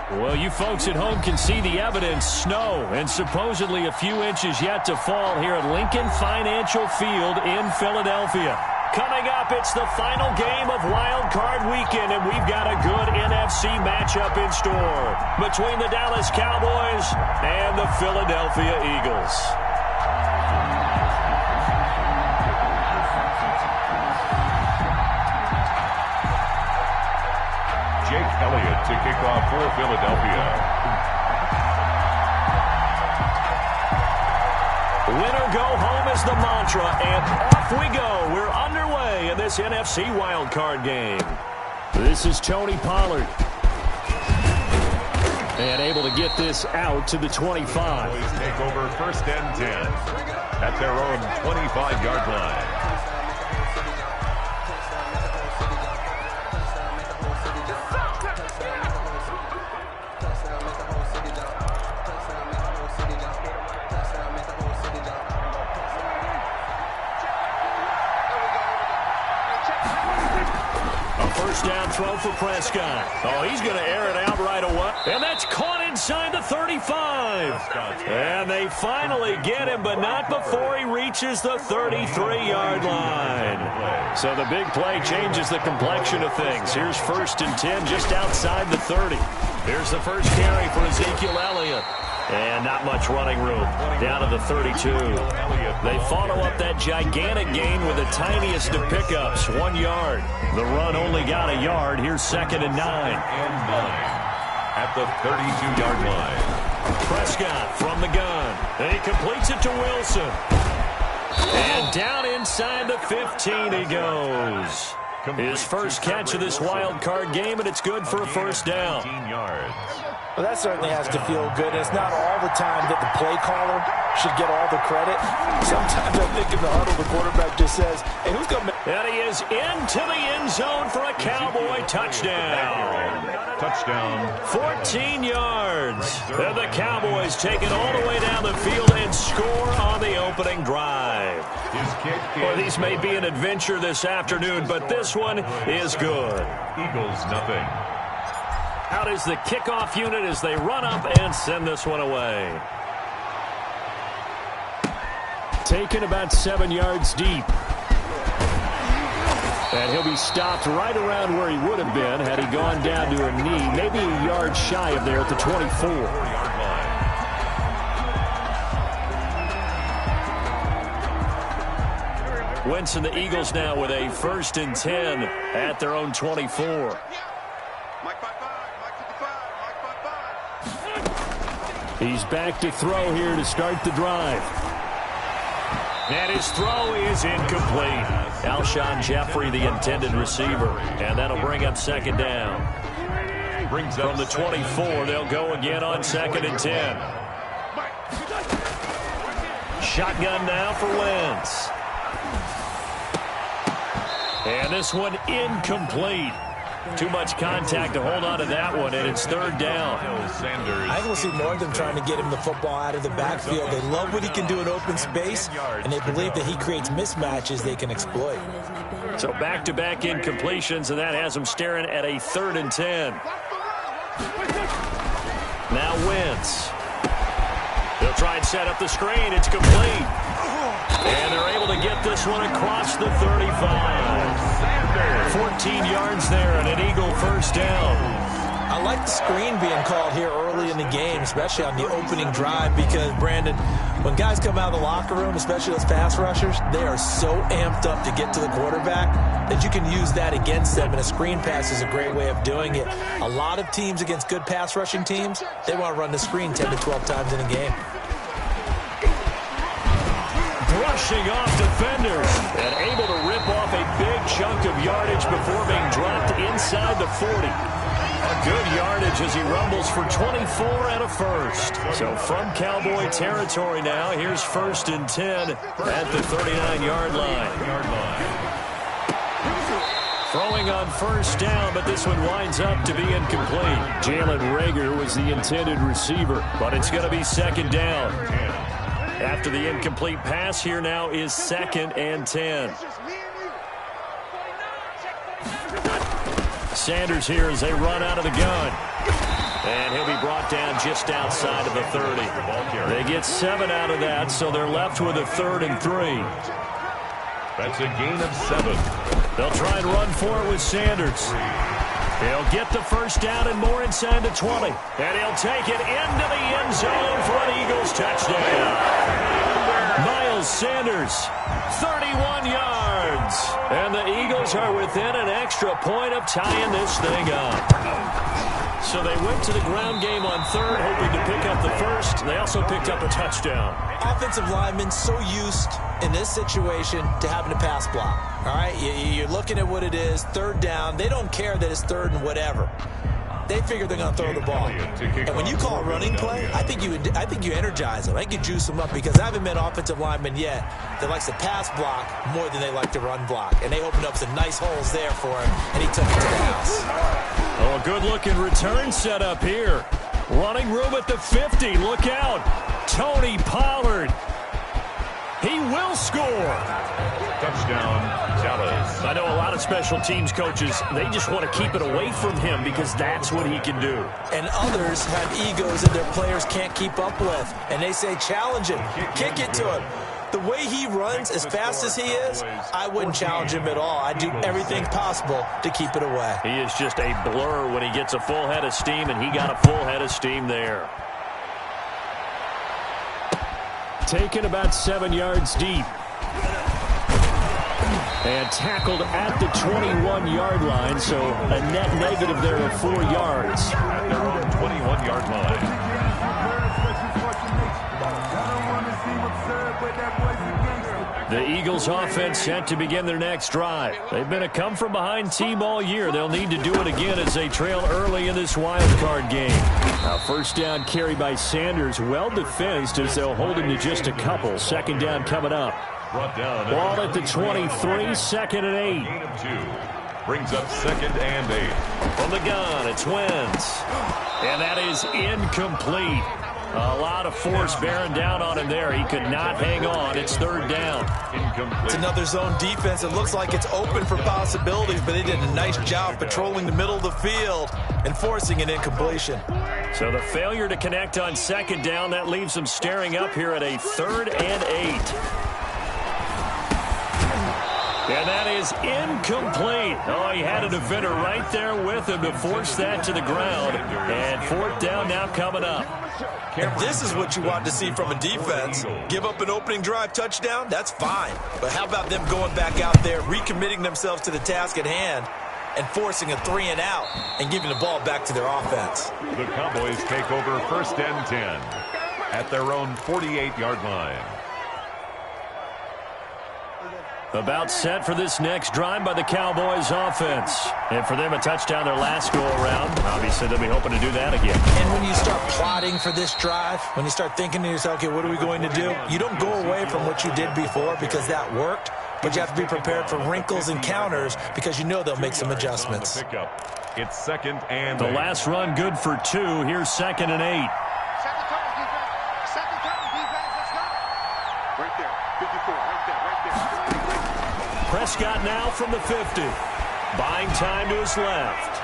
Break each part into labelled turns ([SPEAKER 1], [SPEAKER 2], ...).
[SPEAKER 1] Well, you folks at home can see the evidence. Snow and supposedly a few inches yet to fall here at Lincoln Financial Field in Philadelphia. Coming up, it's the final game of Wild Card Weekend, and we've got a good NFC matchup in store between the Dallas Cowboys and the Philadelphia Eagles.
[SPEAKER 2] Elliott to kick off for Philadelphia.
[SPEAKER 1] Winner go home is the mantra, and off we go. We're underway in this NFC wildcard game. This is Tony Pollard. And able to get this out to the 25.
[SPEAKER 2] Cowboys take over 1st and 10 at their own 25-yard line.
[SPEAKER 1] Down throw for Prescott. Oh, he's going to air it out right away. And that's caught inside the 35. And they finally get him, but not before he reaches the 33-yard line. So the big play changes the complexion of things. Here's 1st and 10 just outside the 30. Here's the first carry for Ezekiel Elliott. And not much running room. Down to the 32. They follow up that gigantic gain with the tiniest of pickups, 1 yard. The run only got a yard. Here's 2nd and 9.
[SPEAKER 2] At the 32-yard line.
[SPEAKER 1] Prescott from the gun. And he completes it to Wilson. And down inside the 15 he goes. His first catch of this wild card game, and it's good for a 1st down.
[SPEAKER 2] 18 yards.
[SPEAKER 3] Well, that certainly has to feel good. It's not all the time that the play caller should get all the credit. Sometimes I think in the huddle, the quarterback just says, hey, who's going to...
[SPEAKER 1] And he is into the end zone for a Cowboy touchdown.
[SPEAKER 2] Touchdown.
[SPEAKER 1] 14 yards. And the Cowboys take it all the way down the field and score on the opening drive. Well, these may be an adventure this afternoon, but this one is good.
[SPEAKER 2] Eagles, nothing.
[SPEAKER 1] Out is the kickoff unit as they run up and send this one away. Taken about 7 yards deep. And he'll be stopped right around where he would have been had he gone down to a knee, maybe a yard shy of there at the 24. Wentz and the Eagles now with a 1st and 10 at their own 24. He's back to throw here to start the drive. And his throw is incomplete. Alshon Jeffrey, the intended receiver. And that'll bring up 2nd down. From the 24, they'll go again on 2nd and 10. Shotgun now for Wentz. And this one incomplete. Too much contact to hold on to that one, and it's 3rd down.
[SPEAKER 3] I will see more of them trying to get him the football out of the backfield. They love what he can do in open space, and they believe that he creates mismatches they can exploit.
[SPEAKER 1] So back-to-back incompletions, and that has him staring at a 3rd and 10. Now Wentz. They'll try and set up the screen. It's complete. And they're able to get this one across the 35. 14 yards there and an Eagle 1st down.
[SPEAKER 3] I like the screen being called here early in the game, especially on the opening drive, because, Brandon, when guys come out of the locker room, especially those pass rushers, they are so amped up to get to the quarterback that you can use that against them, and a screen pass is a great way of doing it. A lot of teams against good pass rushing teams, they want to run the screen 10 to 12 times in a game.
[SPEAKER 1] Brushing off defenders and able to rip off a big chunk of yardage before being dropped inside the 40. A good yardage as he rumbles for 24 and a 1st. So from Cowboy territory now, here's 1st and 10 at the 39-yard line. Throwing on 1st down, but this one winds up to be incomplete. Jalen Reagor was the intended receiver, but it's going to be 2nd down. After the incomplete pass, here now is 2nd and 10. Sanders here as they run out of the gun. And he'll be brought down just outside of the 30. They get 7 out of that, so they're left with a 3rd and 3.
[SPEAKER 2] That's a gain of 7.
[SPEAKER 1] They'll try and run for it with Sanders. He'll get the first down and more inside the 20. And he'll take it into the end zone for an Eagles touchdown. Miles Sanders, 31 yards. And the Eagles are within an extra point of tying this thing up. So they went to the ground game on 3rd, hoping to pick up the first. They also picked up a touchdown.
[SPEAKER 3] Offensive linemen so used in this situation to having to pass block. All right, you're looking at what it is, 3rd down. They don't care that it's 3rd and whatever. They figure they're going to throw the ball. And when you call a running play, I think you energize them. I think you juice them up because I haven't met offensive linemen yet that likes to pass block more than they like to run block. And they opened up some nice holes there for him, and he took it to the house.
[SPEAKER 1] Oh, a good-looking return set up here. Running room at the 50. Look out. Tony Pollard. He will score.
[SPEAKER 2] Touchdown, Dallas.
[SPEAKER 1] I know a lot of special teams coaches, they just want to keep it away from him because that's what he can do.
[SPEAKER 3] And others have egos that their players can't keep up with. And they say, challenge him. Kick it to him. The way he runs as fast as he is, I wouldn't challenge him at all. I'd do everything possible to keep it away.
[SPEAKER 1] He is just a blur when he gets a full head of steam, and he got a full head of steam there. Taken about 7 yards deep. And tackled at the 21-yard line, so a net negative there of 4 yards.
[SPEAKER 2] At their own 21-yard line.
[SPEAKER 1] The Eagles offense set to begin their next drive. They've been a come-from-behind team all year. They'll need to do it again as they trail early in this wild card game. Now, first down carry by Sanders, well defensed as they'll hold him to just a couple. 2nd down coming up. Ball at the 23, 2nd and 8.
[SPEAKER 2] Gain of 2. Brings up 2nd and 8.
[SPEAKER 1] From the gun, it's Wentz. And that is incomplete. A lot of force bearing down on him there. He could not hang on. It's 3rd down.
[SPEAKER 2] Incomplete.
[SPEAKER 3] It's another zone defense. It looks like it's open for possibilities, but they did a nice job patrolling the middle of the field and forcing an incompletion.
[SPEAKER 1] So the failure to connect on 2nd down, that leaves them staring up here at a 3rd and 8. And that is incomplete. Oh, he had a defender right there with him to force that to the ground. And 4th down now coming up.
[SPEAKER 3] And this is what you want to see from a defense. Give up an opening drive touchdown, that's fine. But how about them going back out there, recommitting themselves to the task at hand, and forcing a 3 and out and giving the ball back to their offense.
[SPEAKER 2] The Cowboys take over 1st and 10 at their own 48-yard line.
[SPEAKER 1] About set for this next drive by the Cowboys offense. And for them, a touchdown their last go-around. Obviously, they'll be hoping to do that again.
[SPEAKER 3] And when you start plotting for this drive, when you start thinking to yourself, okay, what are we going to do? You don't go away from what you did before because that worked, but you have to be prepared for wrinkles and counters because you know they'll make some adjustments.
[SPEAKER 2] It's 2nd and 8.
[SPEAKER 1] The last run good for 2. Here's 2nd and 8. Prescott now from the 50. Buying time to his left.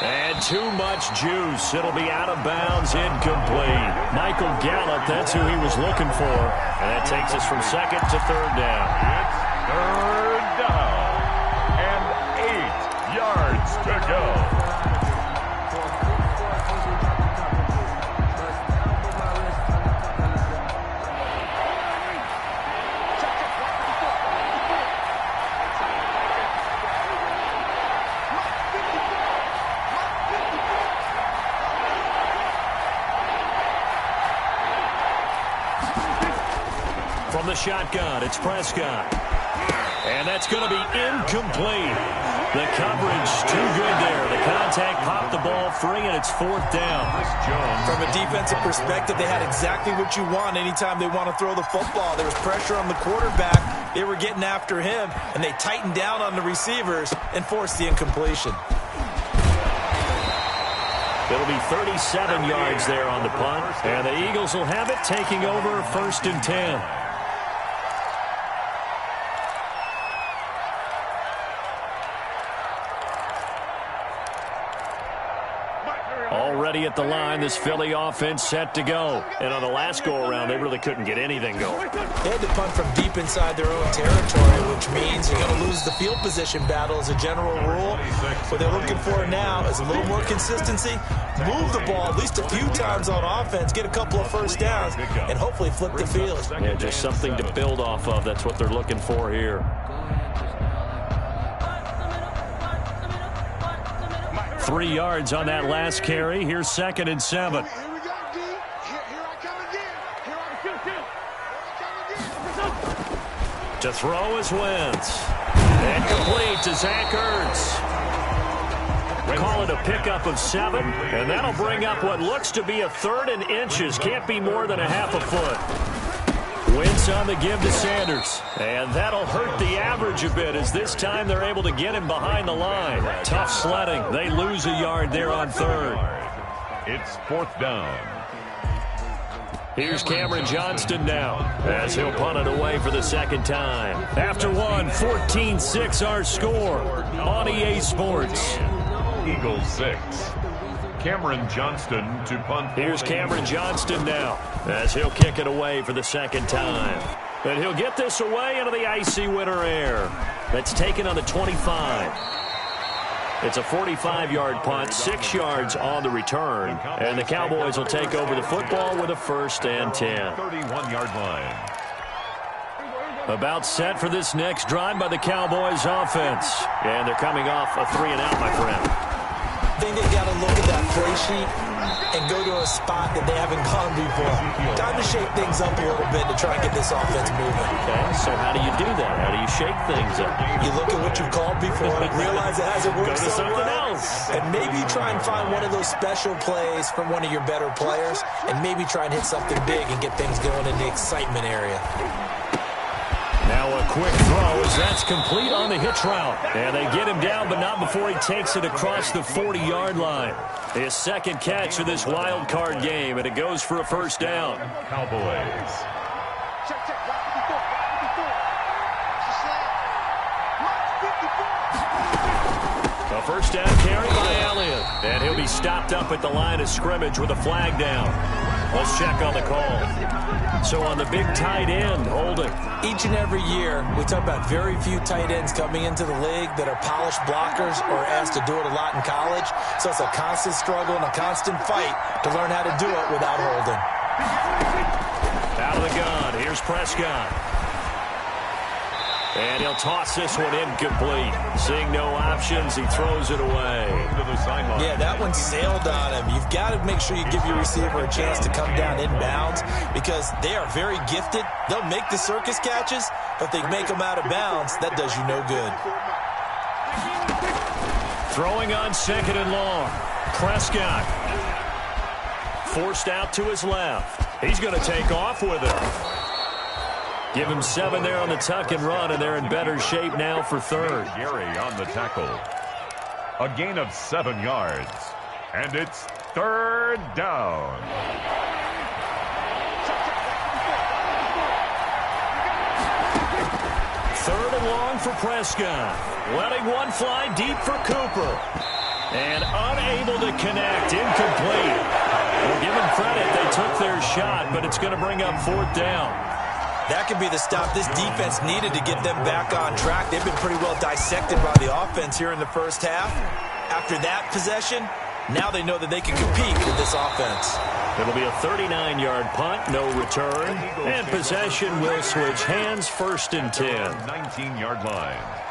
[SPEAKER 1] And too much juice. It'll be out of bounds, incomplete. Michael Gallup, that's who he was looking for. And that takes us from 2nd to 3rd down.
[SPEAKER 2] It's 3rd down. And 8 yards to go.
[SPEAKER 1] From the shotgun, it's Prescott. And that's going to be incomplete. The coverage too good there. The contact popped the ball free, and it's 4th down.
[SPEAKER 3] From a defensive perspective, they had exactly what you want anytime they want to throw the football. There was pressure on the quarterback. They were getting after him, and they tightened down on the receivers and forced the incompletion.
[SPEAKER 1] It'll be 37 yards there on the punt, and the Eagles will have it taking over 1st and 10. ready at the line. This Philly offense set to go. And on the last go-around, they really couldn't get anything going.
[SPEAKER 3] They had to punt from deep inside their own territory, which means you're going to lose the field position battle as a general rule. What they're looking for now is a little more consistency, move the ball at least a few times on offense, get a couple of first downs, and hopefully flip the field.
[SPEAKER 1] Yeah, just something to build off of. That's what they're looking for here. 3 yards on that last carry. Here's 2nd and 7.
[SPEAKER 4] Here we go, D. Here I come again. Here I come again.
[SPEAKER 1] To throw is Wentz. And complete to Zach Ertz. Call it a pickup of 7, and that'll bring up what looks to be a 3rd and inches. Can't be more than a half a foot. Wentz on the give to Sanders. And that'll hurt the average a bit as this time they're able to get him behind the line. Tough sledding. They lose a yard there on 3rd.
[SPEAKER 2] It's 4th down.
[SPEAKER 1] Here's Cameron Johnston now as he'll punt it away for the 2nd time. After one, 14-6 our score on EA Sports.
[SPEAKER 2] Eagles 6. Cameron Johnston to punt.
[SPEAKER 1] Here's Cameron Johnston now as he'll kick it away for the 2nd time. And he'll get this away into the icy winter air. That's taken on the 25. It's a 45-yard punt, 6 yards on the return. And the Cowboys will take over the football with a 1st and 10.
[SPEAKER 2] 31-yard line.
[SPEAKER 1] About set for this next drive by the Cowboys offense. And they're coming off a 3-and-out, my friend.
[SPEAKER 3] I think they've got to look at that play sheet and go to a spot that they haven't gone before. Time to shake things up a little bit to try and get this offense moving.
[SPEAKER 1] Okay, so how do you do that? How do you shake things up?
[SPEAKER 3] You look at what you've called before, realize it hasn't worked
[SPEAKER 1] Go to
[SPEAKER 3] so
[SPEAKER 1] something
[SPEAKER 3] well,
[SPEAKER 1] else.
[SPEAKER 3] and maybe try and find one of those special plays from one of your better players, and maybe try and hit something big and get things going in the excitement area.
[SPEAKER 1] Now a quick throw as that's complete on the hitch route. And they get him down, but not before he takes it across the 40-yard line. His 2nd catch of this wild card game, and it goes for a 1st down.
[SPEAKER 2] Cowboys.
[SPEAKER 1] A 1st down carry by Elliott. And he'll be stopped up at the line of scrimmage with a flag down. Let's check on the call. So on the big tight end, holding.
[SPEAKER 3] Each and every year, we talk about very few tight ends coming into the league that are polished blockers or asked to do it a lot in college. So it's a constant struggle and a constant fight to learn how to do it without holding.
[SPEAKER 1] Out of the gun, here's Prescott. And he'll toss this one incomplete. Seeing no options, he throws it away.
[SPEAKER 3] Yeah, that one sailed on him. You've got to make sure you give your receiver a chance to come down inbounds because they are very gifted. They'll make the circus catches, but they make them out of bounds. That does you no good.
[SPEAKER 1] Throwing on 2nd and long. Prescott. Forced out to his left. He's going to take off with it. Give him 7 there on the tuck and run, and they're in better shape now for 3rd.
[SPEAKER 2] Gary on the tackle. A gain of 7 yards. And it's 3rd down.
[SPEAKER 1] Third and long for Prescott. Letting one fly deep for Cooper. And unable to connect. Incomplete. We'll give them credit. They took their shot, but it's going to bring up 4th down.
[SPEAKER 3] That could be the stop this defense needed to get them back on track. They've been pretty well dissected by the offense here in the 1st half. After that possession, now they know that they can compete with this offense.
[SPEAKER 1] It'll be a 39-yard punt, no return. And possession will switch hands, 1st and 10.
[SPEAKER 2] 19-yard line.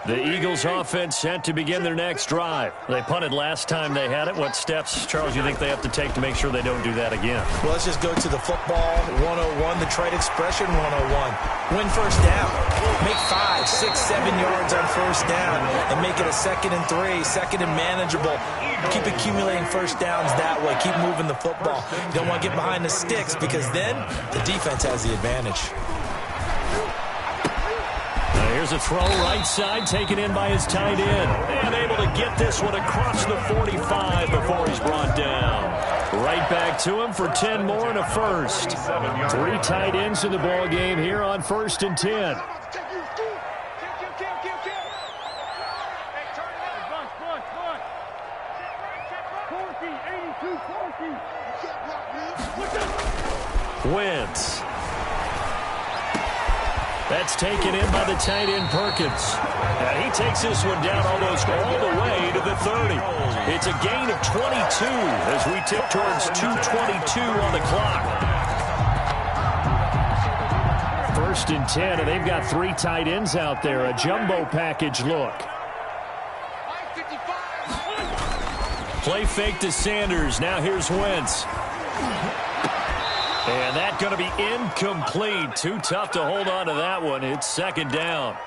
[SPEAKER 1] The Eagles offense set to begin their next drive. They punted last time they had it. What steps, Charles, you think they have to take to make sure they don't do that again?
[SPEAKER 3] Well, let's just go to the football 101, the trade expression 101. Win 1st down. Make 5, 6, 7 yards on 1st down and make it a 2nd and 3, 2nd and manageable. Keep accumulating 1st downs that way. Keep moving the football. You don't want to get behind the sticks because then the defense has the advantage.
[SPEAKER 1] Here's a throw right side, taken in by his tight end. And able to get this one across the 45 before he's brought down. Right back to him for 10 more and a 1st. 3 tight ends in the ball game here on 1st and 10. Wentz. That's taken in by the tight end Perkins. And he takes this one down almost all the way to the 30. It's a gain of 22 as we tip towards 2:22 on the clock. 1st and 10, and they've got 3 tight ends out there. A jumbo package look. Play fake to Sanders. Now here's Wentz. And that's going to be incomplete. Too tough to hold on to that one. It's 2nd down.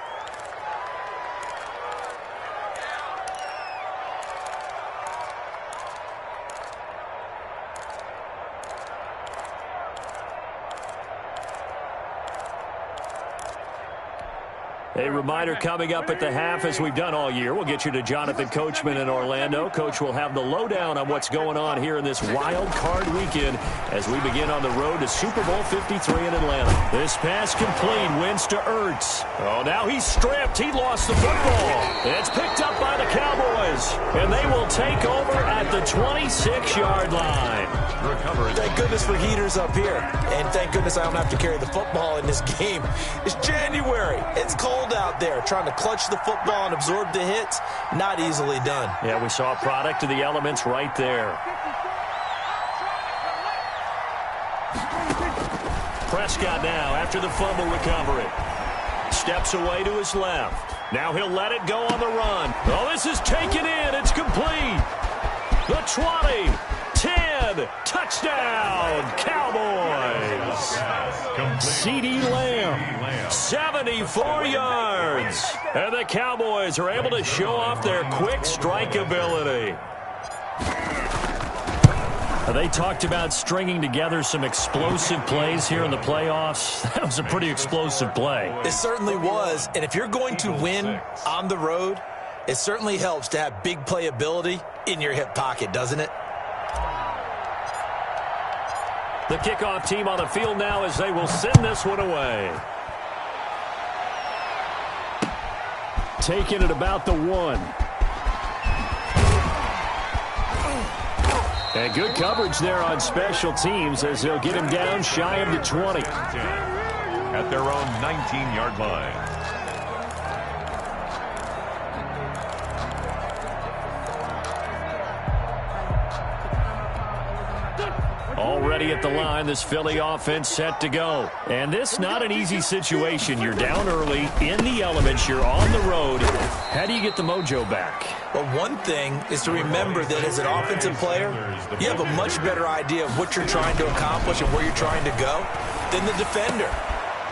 [SPEAKER 1] A reminder coming up at the half, as we've done all year. We'll get you to Jonathan Coachman in Orlando. Coach will have the lowdown on what's going on here in this wild card weekend as we begin on the road to Super Bowl 53 in Atlanta. This pass complete. Wins to Ertz. Oh, now he's stripped. He lost the football. It's picked up by the Cowboys. And they will take over at the 26-yard line.
[SPEAKER 3] Thank goodness for heaters up here. And thank goodness I don't have to carry the football in this game. It's January. It's cold out there. Trying to clutch the football and absorb the hits, not easily done.
[SPEAKER 1] Yeah, we saw a product of the elements right there. Prescott now after the fumble recovery. Steps away to his left. Now he'll let it go on the run. Oh, this is taken in. It's complete. The 20. 10, touchdown, Cowboys. CeeDee Lamb, 74 yards. And the Cowboys are able to show off their quick strike ability. They talked about stringing together some explosive plays here in the playoffs. That was a pretty explosive play.
[SPEAKER 3] It certainly was. And if you're going to win on the road, it certainly helps to have big playability in your hip pocket, doesn't it?
[SPEAKER 1] The kickoff team on the field now as they will send this one away. Taking it about the 1. And good coverage there on special teams as they'll get him down shy of the 20.
[SPEAKER 2] At their own 19-yard line.
[SPEAKER 1] Already at the line, this Philly offense set to go. And this not an easy situation. You're down early, in the elements, you're on the road. How do you get the mojo back?
[SPEAKER 3] Well, one thing is to remember that as an offensive player, you have a much better idea of what you're trying to accomplish and where you're trying to go than the defender.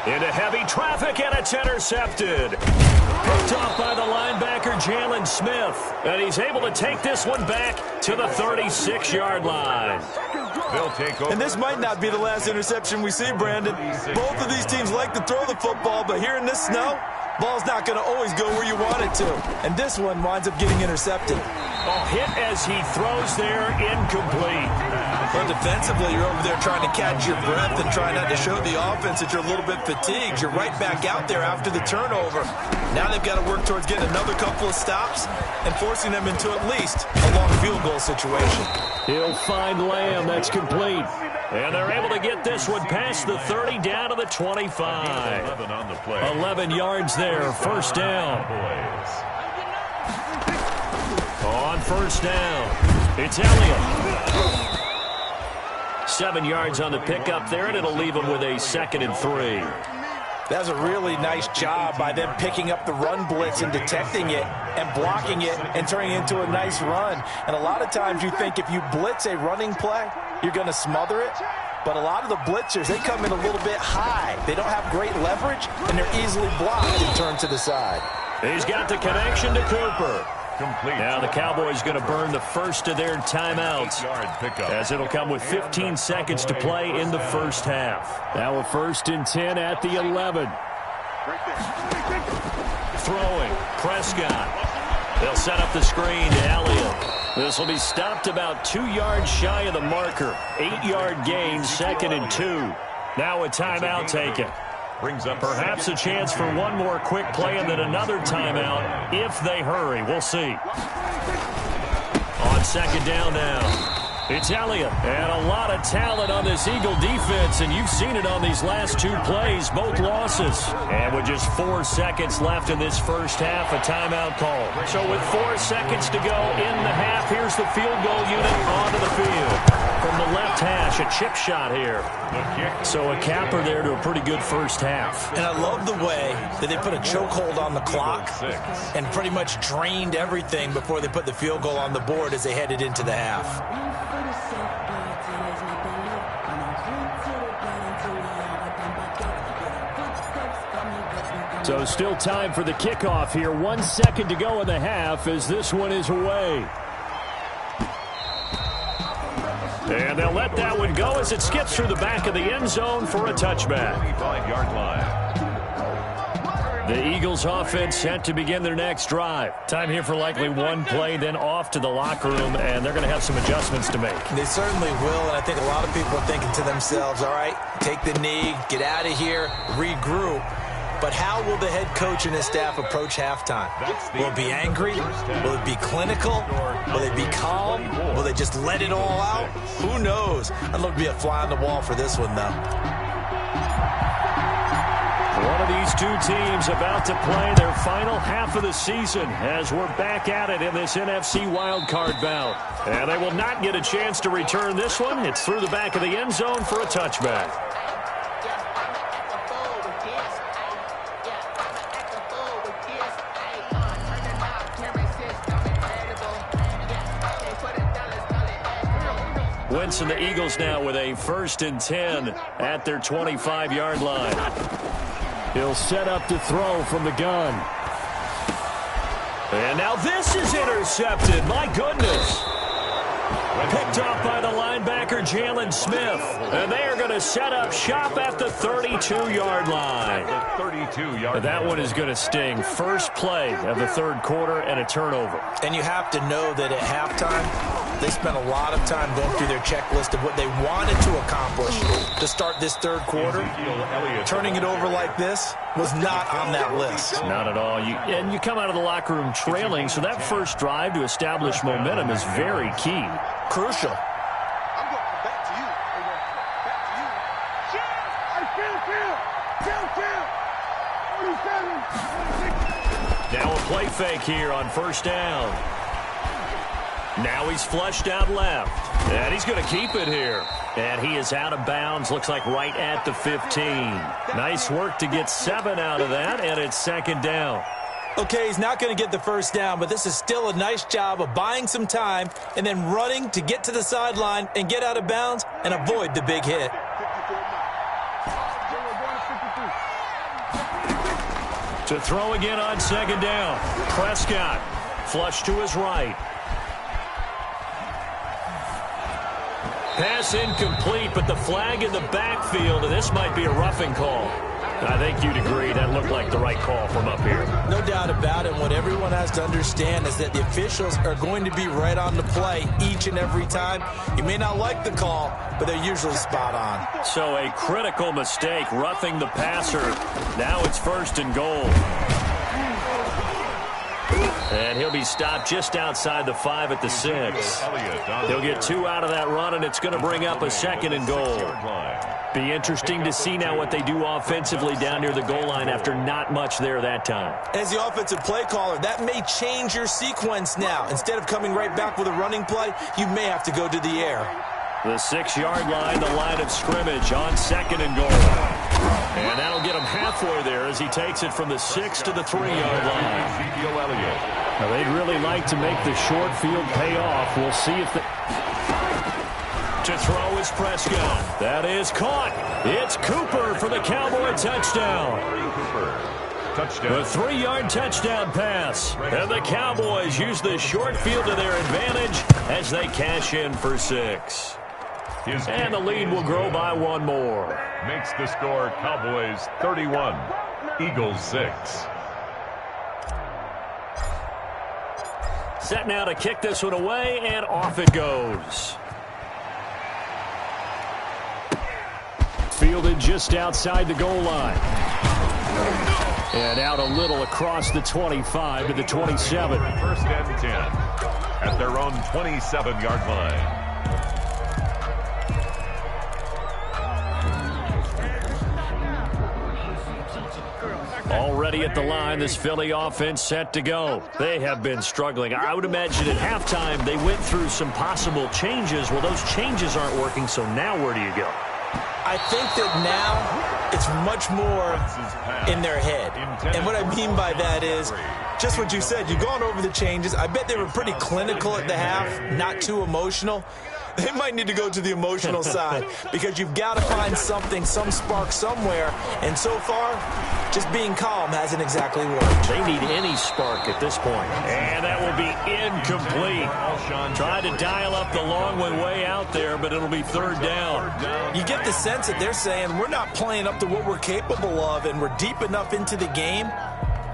[SPEAKER 1] Into heavy traffic, and it's intercepted. Picked off by the linebacker, Jalen Smith. And he's able to take this one back to the 36-yard line.
[SPEAKER 2] They'll take over.
[SPEAKER 3] And this might not be the last interception we see, Brandon. Both of these teams like to throw the football, but here in this snow, ball's not going to always go where you want it to. And this one winds up getting intercepted.
[SPEAKER 1] Oh, hit as he throws there, incomplete.
[SPEAKER 3] Well, defensively, you're over there trying to catch your breath and try not to show the offense that you're a little bit fatigued. You're right back out there after the turnover. Now they've got to work towards getting another couple of stops and forcing them into at least a long field goal situation.
[SPEAKER 1] He'll find Lamb. That's complete. And they're able to get this one past the 30 down to the 25. 11 yards there, 1st down. On 1st down, it's Elliott. 7 yards on the pickup there, and it'll leave him with a 2nd and 3.
[SPEAKER 3] That's a really nice job by them picking up the run blitz and detecting it and blocking it and turning it into a nice run. And a lot of times you think if you blitz a running play, you're going to smother it. But a lot of the blitzers, they come in a little bit high. They don't have great leverage, and they're easily blocked and turned to the side.
[SPEAKER 1] He's got the connection to Cooper.
[SPEAKER 2] Complete.
[SPEAKER 1] Now the Cowboys going to burn the first of their timeouts as it'll come with 15 seconds to play in the first half. Now a 1st and 10 at the 11. Throwing, Prescott. They'll set up the screen to Elliott. This will be stopped about 2 yards shy of the marker. 8-yard gain, 2nd and 2. Now a timeout taken.
[SPEAKER 2] Brings up
[SPEAKER 1] perhaps a chance for one more quick play and then another timeout if they hurry. We'll see. On 2nd down now. It's Elliott, and a lot of talent on this Eagle defense, and you've seen it on these last two plays, both losses. And with just 4 seconds left in this first half, a timeout call. So with 4 seconds to go in the half, here's the field goal unit onto the field. From the left hash, a chip shot here. So a capper there to a pretty good first half.
[SPEAKER 3] And I love the way that they put a chokehold on the clock and pretty much drained everything before they put the field goal on the board as they headed into the half.
[SPEAKER 1] So still time for the kickoff here. 1 second to go in the half as this one is away. And they'll let that one go as it skips through the back of the end zone for a touchback.
[SPEAKER 2] 25-yard line.
[SPEAKER 1] The Eagles offense set to begin their next drive. Time here for likely one play, then off to the locker room, and they're going to have some adjustments to make.
[SPEAKER 3] They certainly will, and I think a lot of people are thinking to themselves, all right, take the knee, get out of here, regroup. But how will the head coach and his staff approach halftime? Will it be angry? Will it be clinical? Will they be calm? Will they just let it all out? Who knows? I'd love to be a fly on the wall for this one, though.
[SPEAKER 1] One of these two teams about to play their final half of the season as we're back at it in this NFC wildcard bout. And they will not get a chance to return this one. It's through the back of the end zone for a touchback. Winston, the Eagles now with a 1st and 10 at their 25-yard line. He'll set up to throw from the gun. And now this is intercepted. My goodness. Picked off by the linebacker, Jalen Smith. And they are going to set up shop at the 32-yard line. That one is going to sting. First play of the third quarter and a turnover.
[SPEAKER 3] And you have to know that at halftime, they spent a lot of time going through their checklist of what they wanted to accomplish to start this third quarter. Turning it over like this was not on that list.
[SPEAKER 1] Not at all. And you come out of the locker room trailing, so that first drive to establish momentum is very key.
[SPEAKER 3] Crucial.
[SPEAKER 4] I'm going back to you. Back to you. Phil. 47.
[SPEAKER 1] Now a play fake here on first down. Now he's flushed out left. And he's going to keep it here. And he is out of bounds, looks like right at the 15. Nice work to get 7 out of that, and it's second down.
[SPEAKER 3] Okay, he's not going to get the first down, but this is still a nice job of buying some time and then running to get to the sideline and get out of bounds and avoid the big hit.
[SPEAKER 1] To throw again on second down. Prescott flush to his right. Pass incomplete, but the flag in the backfield, and this might be a roughing call. I think you'd agree that looked like the right call from up here.
[SPEAKER 3] No doubt about it. What everyone has to understand is that the officials are going to be right on the play each and every time. You may not like the call, but they're usually spot on.
[SPEAKER 1] So a critical mistake, roughing the passer. Now it's 1st and goal. And he'll be stopped just outside the 5 at the 6. He'll get 2 out of that run, and it's going to bring up a 2nd and goal. Be interesting to see now what they do offensively down near the goal line after not much there that time.
[SPEAKER 3] As the offensive play caller, that may change your sequence now. Instead of coming right back with a running play, you may have to go to the air.
[SPEAKER 1] The 6-yard line, the line of scrimmage on 2nd and goal. And that'll get him halfway there as he takes it from the 6 to the 3-yard line. Now, they'd really like to make the short field pay off. We'll see if they... To throw is Prescott. That is caught. It's Cooper for the Cowboy touchdown. A 3-yard touchdown pass. And the Cowboys use the short field to their advantage as they cash in for 6. And the lead will grow by 1 more.
[SPEAKER 2] Makes the score Cowboys 31, Eagles 6.
[SPEAKER 1] Set now to kick this one away, and off it goes. Fielded just outside the goal line. And out a little across the 25 to the 27.
[SPEAKER 2] 1st and 10 at their own 27-yard line.
[SPEAKER 1] Already at the line, this Philly offense set to go. They have been struggling. I would imagine at halftime they went through some possible changes. Well, those changes aren't working, so now where do you go?
[SPEAKER 3] I think that now it's much more in their head. And what I mean by that is just what you said. You've gone over the changes. I bet they were pretty clinical at the half, not too emotional. They might need to go to the emotional side because you've got to find something, some spark somewhere. And so far, just being calm hasn't exactly worked.
[SPEAKER 1] They need any spark at this point. And that will be incomplete. Tried to dial up the long one way out there, but it'll be third down.
[SPEAKER 3] You get the sense that they're saying we're not playing up to what we're capable of, and we're deep enough into the game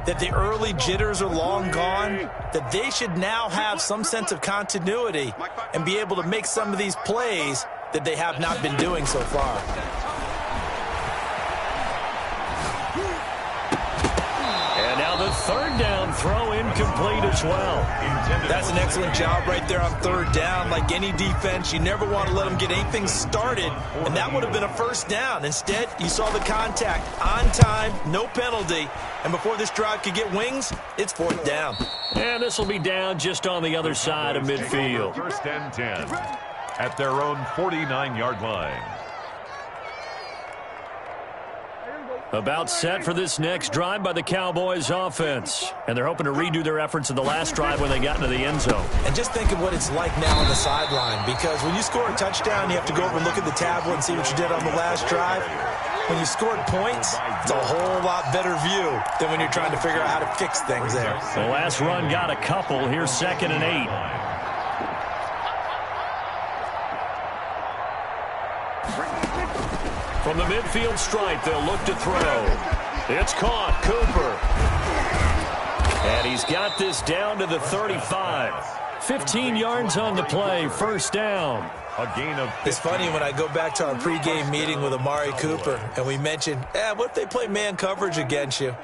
[SPEAKER 3] that the early jitters are long gone, that they should now have some sense of continuity and be able to make some of these plays that they have not been doing so far.
[SPEAKER 1] And now the third down throw incomplete as well.
[SPEAKER 3] That's an excellent job right there on third down. Like any defense, you never want to let them get anything started, and that would have been a first down. Instead, you saw the contact on time, no penalty, and before this drive could get wings, it's fourth down.
[SPEAKER 1] And this will be down just on the other side of midfield.
[SPEAKER 2] First and 10 at their own 49-yard line.
[SPEAKER 1] About set for this next drive by the Cowboys offense. And they're hoping to redo their efforts in the last drive when they got into the end zone.
[SPEAKER 3] And just think of what it's like now on the sideline, because when you score a touchdown, you have to go over and look at the tablet and see what you did on the last drive. When you scored points, it's a whole lot better view than when you're trying to figure out how to fix things there.
[SPEAKER 1] The last run got a couple. Here's 2nd and 8. From the midfield stripe, they'll look to throw. It's caught. Cooper. And he's got this down to the 35. 15 yards on the play. First down.
[SPEAKER 2] A gain of 15.
[SPEAKER 3] It's funny when I go back to our pregame meeting with Amari Cooper, and we mentioned, what if they play man coverage against you?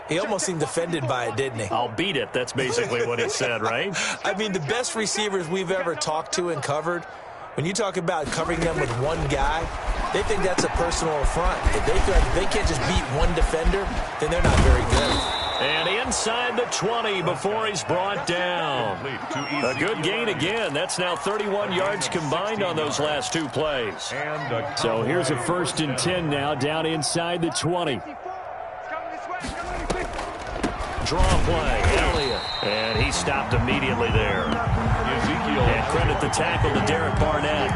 [SPEAKER 3] He almost seemed offended by it, didn't he?
[SPEAKER 1] I'll beat it. That's basically what he said, right?
[SPEAKER 3] I mean, the best receivers we've ever talked to and covered, when you talk about covering them with one guy, they think that's a personal affront. If they feel like they can't just beat one defender, then they're not very good.
[SPEAKER 1] And inside the 20 before he's brought down. A good gain again. That's now 31 yards combined on those last two plays. So here's a 1st and 10 now down inside the 20. Draw play, Elliott. And he stopped immediately there. And credit the tackle to Derek Barnett.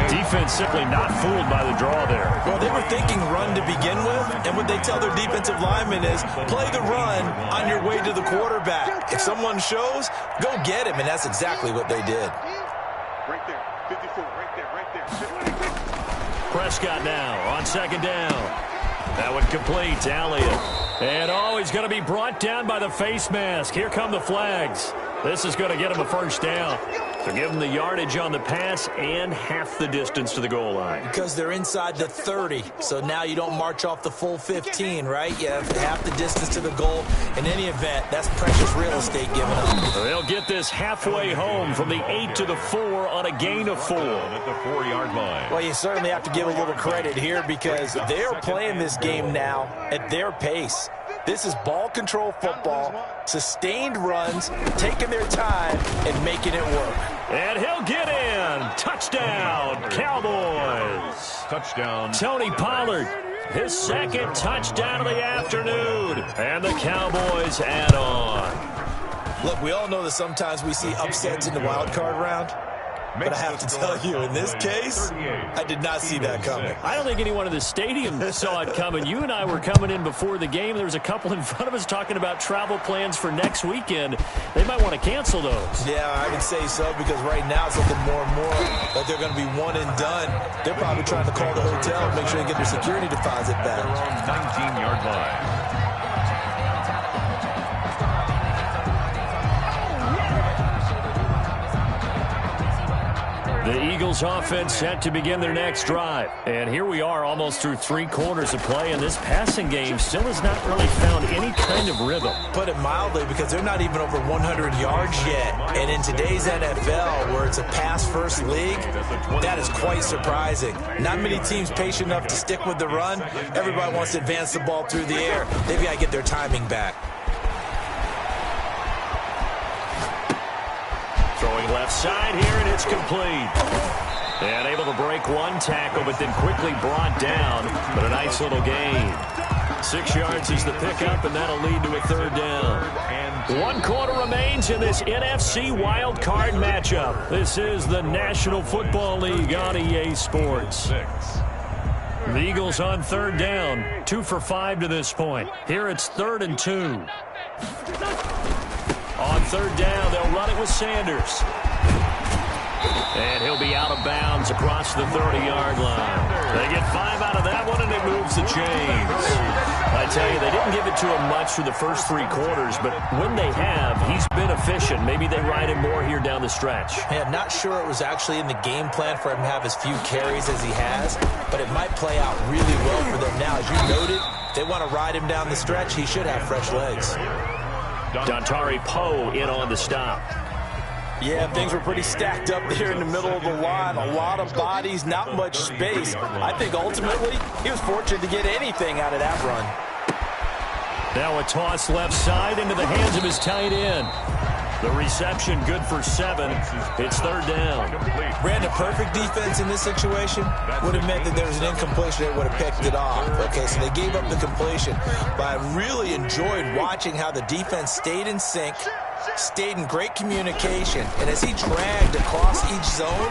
[SPEAKER 1] Defense simply not fooled by the draw there.
[SPEAKER 3] Well, they were thinking run to begin with, and what they tell their defensive linemen is play the run on your way to the quarterback. If someone shows, go get him, and that's exactly what they did.
[SPEAKER 4] Right there, 54, right there.
[SPEAKER 1] Prescott now on 2nd down. That one complete to Elliott. And he's going to be brought down by the face mask. Here come the flags. This is going to get him a first down. So give them the yardage on the pass and half the distance to the goal line.
[SPEAKER 3] Because they're inside the 30, so now you don't march off the full 15, right? You have half the distance to the goal. In any event, that's precious real estate given up.
[SPEAKER 1] They'll get this halfway home from the 8 to the 4 on a gain of 4.
[SPEAKER 2] At the 4-yard line.
[SPEAKER 3] Well, you certainly have to give a little credit here because they're playing this game now at their pace. This is ball control football, sustained runs, taking their time, and making it work.
[SPEAKER 1] And he'll get in. Touchdown, Cowboys.
[SPEAKER 2] Touchdown.
[SPEAKER 1] Tony Pollard, his 2nd touchdown of the afternoon. And the Cowboys add on.
[SPEAKER 3] Look, we all know that sometimes we see upsets in the wild card round. But I have to tell you, in this case, I did not see that coming.
[SPEAKER 1] I don't think anyone in the stadium saw it coming. You and I were coming in before the game. There was a couple in front of us talking about travel plans for next weekend. They might want to cancel those.
[SPEAKER 3] Yeah, I would say so because right now it's looking more and more like they're going to be one and done. They're probably trying to call the hotel and make sure they get their security deposit back.
[SPEAKER 2] 19-yard line.
[SPEAKER 1] The Eagles offense set to begin their next drive. And here we are almost through 3 quarters of play, and this passing game still has not really found any kind of rhythm.
[SPEAKER 3] Put it mildly, because they're not even over 100 yards yet. And in today's NFL, where it's a pass-first league, that is quite surprising. Not many teams patient enough to stick with the run. Everybody wants to advance the ball through the air. They've got to get their timing back.
[SPEAKER 1] Throwing left side here, and it's complete. And able to break one tackle, but then quickly brought down. But a nice little gain. 6 yards is the pickup, and that'll lead to a 3rd down. 1 quarter remains in this NFC wild card matchup. This is the National Football League on EA Sports. The Eagles on 3rd down, 2 for 5 to this point. Here it's 3rd and 2. On 3rd down, they'll run it with Sanders. And he'll be out of bounds across the 30-yard line. They get 5 out of that one, and it moves the chains. I tell you, they didn't give it to him much through the first 3 quarters, but when they have, he's been efficient. Maybe they ride him more here down the stretch.
[SPEAKER 3] Yeah, I'm not sure it was actually in the game plan for him to have as few carries as he has, but it might play out really well for them now. As you noted, if they want to ride him down the stretch, he should have fresh legs.
[SPEAKER 1] Dontari Poe in on the stop.
[SPEAKER 5] Yeah, things were pretty stacked up there in the middle of the line. A lot of bodies, not much space. I think ultimately he was fortunate to get anything out of that run.
[SPEAKER 1] Now a toss left side into the hands of his tight end. The reception good for 7. It's 3rd down.
[SPEAKER 3] Brandon, perfect defense in this situation would have meant that there was an incompletion that would have picked it off. Okay, so they gave up the completion. But I really enjoyed watching how the defense stayed in sync, stayed in great communication, and as he dragged across each zone,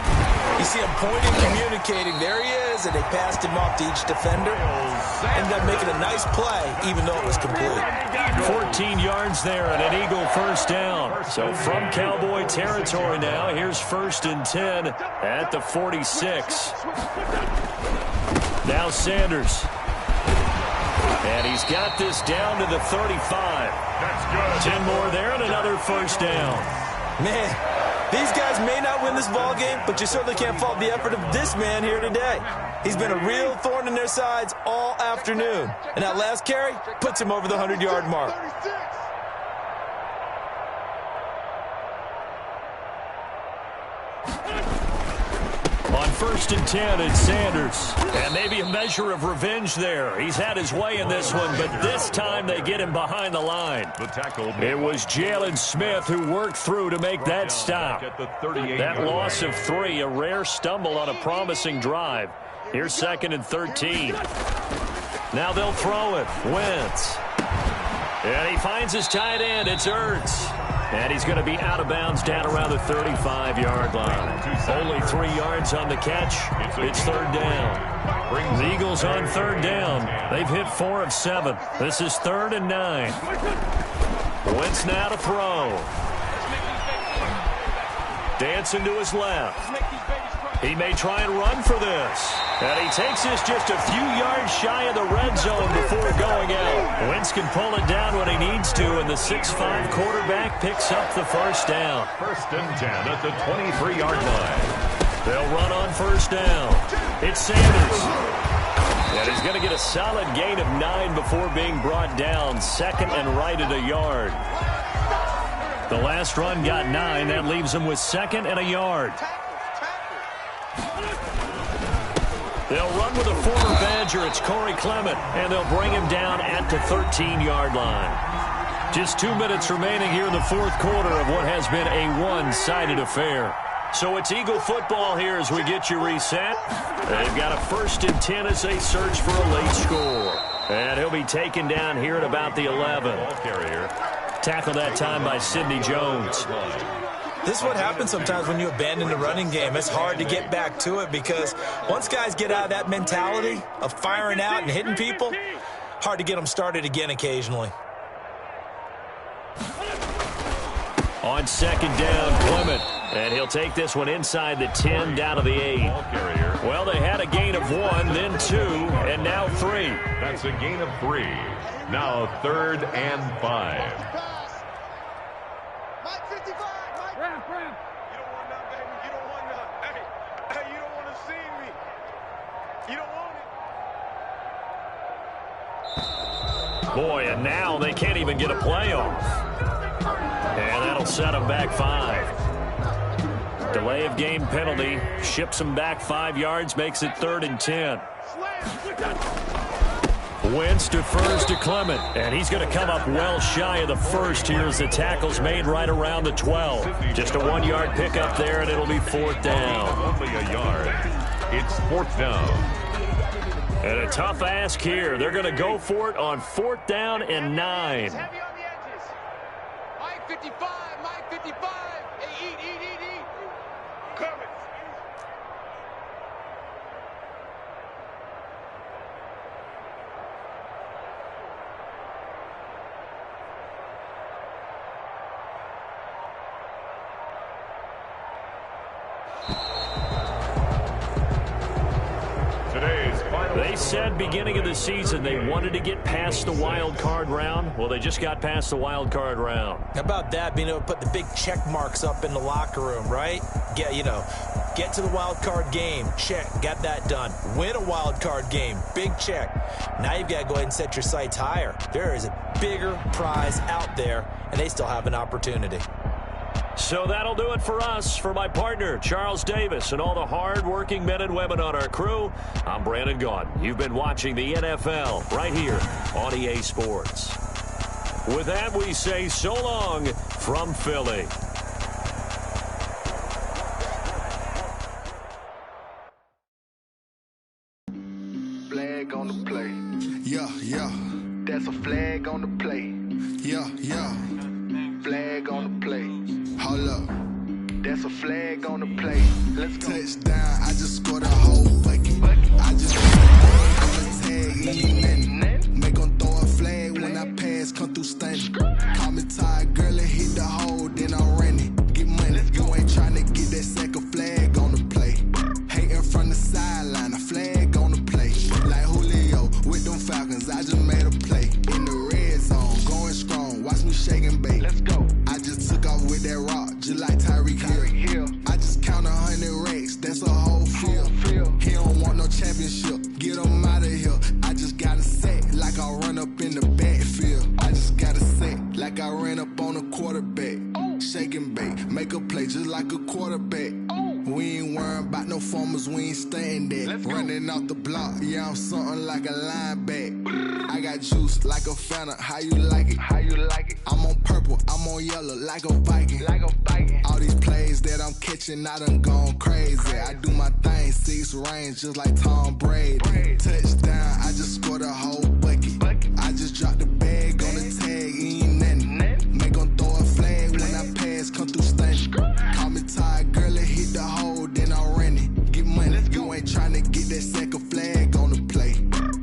[SPEAKER 3] you see him pointing, communicating. There he is, and they passed him off to each defender. Ended up making a nice play, even though it was complete.
[SPEAKER 1] 14 yards there and an Eagle 1st down. So from Cowboy territory now, here's 1st and 10 at the 46. Now Sanders. And he's got this down to the 35. That's good. 10 more there and another 1st down.
[SPEAKER 5] Man, these guys may not win this ball game, but you certainly can't fault the effort of this man here today. He's been a real thorn in their sides all afternoon. And that last carry puts him over the 100-yard mark.
[SPEAKER 1] On 1st and 10, it's Sanders. And maybe a measure of revenge there. He's had his way in this one, but this time they get him behind the line. It was Jalen Smith who worked through to make that stop. That loss of 3, a rare stumble on a promising drive. Here's 2nd and 13. Now they'll throw it. Wentz. And he finds his tight end. It's Ertz. And he's going to be out of bounds down around the 35-yard line. Only 3 yards on the catch. It's 3rd down. The Eagles on 3rd down. They've hit 4 of 7. This is 3rd and 9. Wentz now to throw. Dancing to his left. He may try and run for this. And he takes this just a few yards shy of the red zone before going out. Wentz can pull it down when he needs to, and the 6'5" quarterback picks up the 1st down.
[SPEAKER 2] 1st and 10 at the 23-yard line.
[SPEAKER 1] They'll run on 1st down. It's Sanders. And he's going to get a solid gain of 9 before being brought down. 2nd and right at a yard. The last run got 9. That leaves him with 2nd and a yard. They'll run with a former Badger. It's Corey Clement, and they'll bring him down at the 13-yard line. Just 2 minutes remaining here in the 4th quarter of what has been a one-sided affair. So it's Eagle football here as we get you reset. They've got a 1st and 10 as they search for a late score. And he'll be taken down here at about the 11. Tackled that time by Sidney Jones.
[SPEAKER 3] This is what happens sometimes when you abandon the running game. It's hard to get back to it because once guys get out of that mentality of firing out and hitting people, hard to get them started again occasionally.
[SPEAKER 1] On 2nd down, Clement. And he'll take this one inside the 10 down to the 8. Well, they had a gain of 1, then 2, and now 3.
[SPEAKER 2] That's a gain of 3. Now 3rd and 5.
[SPEAKER 4] Hey, you don't want to see me. You don't want it.
[SPEAKER 1] Boy, and now they can't even get a play off. And that'll set them back 5. Delay of game penalty. Ships them back 5 yards. Makes it 3rd and 10. Wentz defers to Clement, and he's going to come up well shy of the first here as the tackle's made right around the 12. Just a 1-yard pickup there, and it'll be 4th down.
[SPEAKER 2] Only a yard. It's 4th down.
[SPEAKER 1] And a tough ask here. They're going to go for it on 4th down and 9.
[SPEAKER 4] Heavy on the edges. Mike 55, Mike 55. Hey, eat. Coming.
[SPEAKER 1] They said beginning of the season they wanted to get past the wild card round. Well, they just got past the wild card round.
[SPEAKER 3] How about that, being able to put the big check marks up in the locker room, right? Get to the wild card game, check, got that done. Win a wild card game, big check. Now you've got to go ahead and set your sights higher. There is a bigger prize out there, and they still have an opportunity.
[SPEAKER 1] So that'll do it for us. For my partner, Charles Davis, and all the hard-working men and women on our crew, I'm Brandon Gaudin. You've been watching the NFL right here on EA Sports. With that, we say so long from Philly.
[SPEAKER 6] Flag on the play. Yeah. That's a flag on the play. Yeah. Flag on the play. Hold up. That's a flag on the play. Let's go. Touchdown. I just scored a whole bucket. I just make them throw a flag when I pass, come through stunning. Call me tired, girl, and hit the hole, then I'm running. Get money. You ain't trying to get that second flag on the play. Hating from the sideline, a flag on the play. Like Julio with them Falcons, I just made a play. In the red zone, going strong. Watch me shake and bake. Let's go. I just took off with that rock, just like Tyreek Hill. I just count 100 racks, that's a whole field. He don't want no championship, get him out of here. I just gotta set like I run up in the backfield. I just gotta set like I ran up on a quarterback. Shake and bake, make a play just like a quarterback. We ain't worrying about no formers, we ain't staying there. Running off the block, yeah, I'm something like a linebacker. I got juice like a Fanta, how you like it? I'm on purple, I'm on yellow like a Viking. All these plays that I'm catching, I done gone crazy. I do my thing, 6 range just like Tom Brady. Touchdown, I just scored a whole bucket. I just dropped the bag on the tag, ain't nothing. Make them throw a flag when I pass, come through stunning. Call me tired, girl, and hit the hole, then I'm running. Get money, you ain't trying to get that second flag on the play.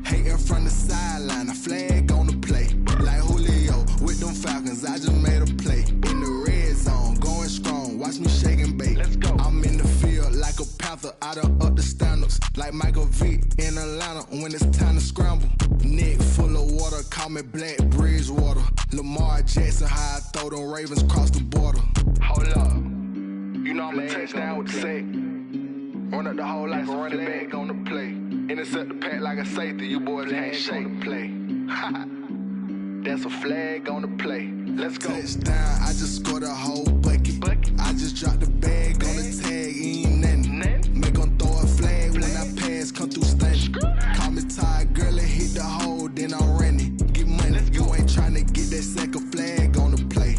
[SPEAKER 6] Hating from the sideline, a flag on the play. Like Julio with them Falcons, I just made a play. In the red zone, going strong, watch me shake and bake. I'm in the field like a panther, I done up the standards. Like Michael Vick in Atlanta when it's time to scramble. Neck full of water, call me Black Bridgewater. Lamar Jackson, how I throw them Ravens cross the border. Hold up, you know I'm a touchdown with the sack. Run up the hole like a running back on the play. Intercept the pack like a safety, you boys ain't shake the play. That's a flag on the play. Let's go. Touchdown, I just scored a whole bucket. I just dropped the bag on the tag, ain't nothing. Make them throw a flag when I pass, come through stunning. Call me tired, girl, and hit the hole, then I'm running. Get money, you ain't trying to get that second flag on the play.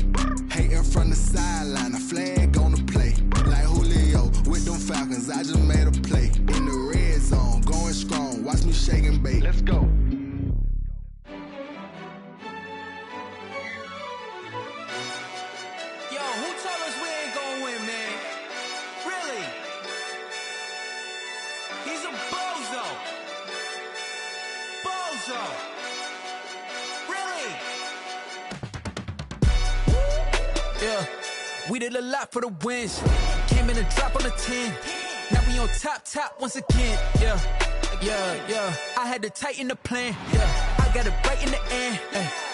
[SPEAKER 6] Hating from the sideline, a flag on the play. Like Julio with them Falcons, I just made a play. In the red zone, going strong, watch me shake and bake. Let's go.
[SPEAKER 7] Yeah, we did a lot for the wins. Came in and dropped on the 10. Now we on top once again. Yeah. I had to tighten the plan. Yeah, I got it right in the end.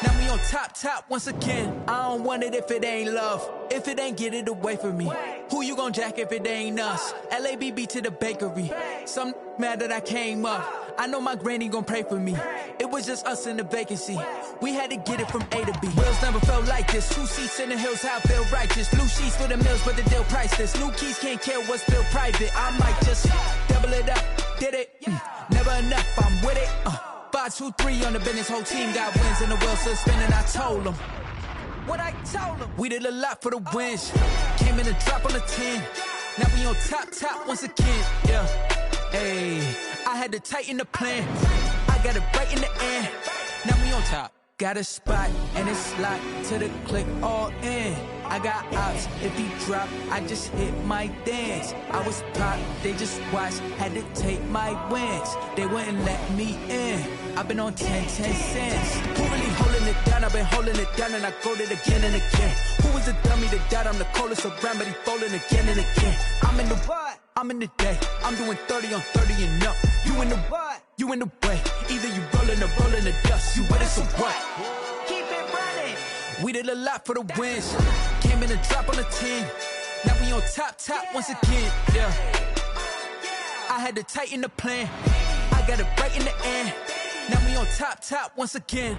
[SPEAKER 7] Now we on top once again. I don't want it if it ain't love. If it ain't, get it away from me. Who you gon' jack if it ain't us? LABB to the bakery. Some mad that I came up. I know my granny gon' pray for me. It was just us in the vacancy. We had to get it from A to B. Wheels never felt like this. 2 seats in the hills, how I feel righteous. Blue sheets for the mills, but the deal priceless. New keys can't care what's still private. I might just double it up. Did it? Never enough, I'm with it. 5, 2, 3 on the business. Whole team got wins and the wheels still spinning. I told them what I told them. We did a lot for the wins. Came in and drop on the 10. Now we on top once again. Yeah. Hey, I had to tighten the plan. I got it right in the end. Now we on top. Got a spot and it's locked to the click all in. I got ops, if he drop, I just hit my dance. I was pop, they just watched, had to take my wins. They wouldn't let me in. I've been on 10 cents. Who really holding it down? I've been holding it down and I go it again and again. Who was the dummy that died? I'm the coldest around, but he falling again and again. I'm in the what? I'm in the day. I'm doing 30 on 30 and up. You in the what? You in the way. Either you rolling or rolling the dust. You with us or what? Keep it running. We did a lot for the wins. Came in and drop on the 10. Now we on top once again. Yeah. I had to tighten the plan. I got it right in the end. Now we on top once again.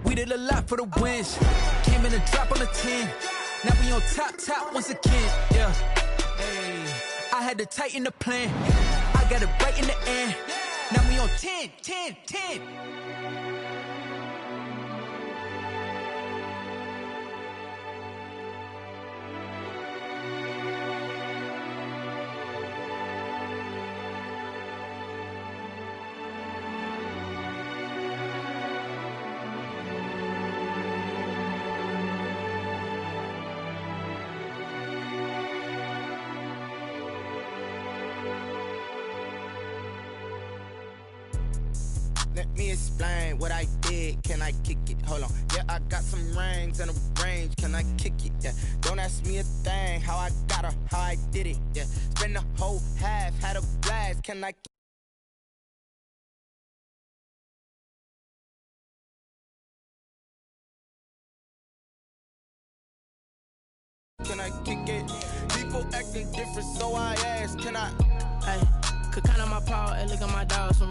[SPEAKER 7] We did a lot for the wins. Came in and drop on the 10. Now we on top once again. Yeah. Hey, I had to tighten the plan. I got it right in the end. Now we on 10.
[SPEAKER 8] Let me explain what I did. Can I kick it? Hold on. Yeah, I got some rings and a range. Can I kick it? Yeah. Don't ask me a thing. How I got her, how I did it. Yeah. Spend the whole half, had a blast. Can I? Can I kick it? People acting different, so I ask. Can I?
[SPEAKER 9] Hey, could count on my power. Hey, look at my dogs.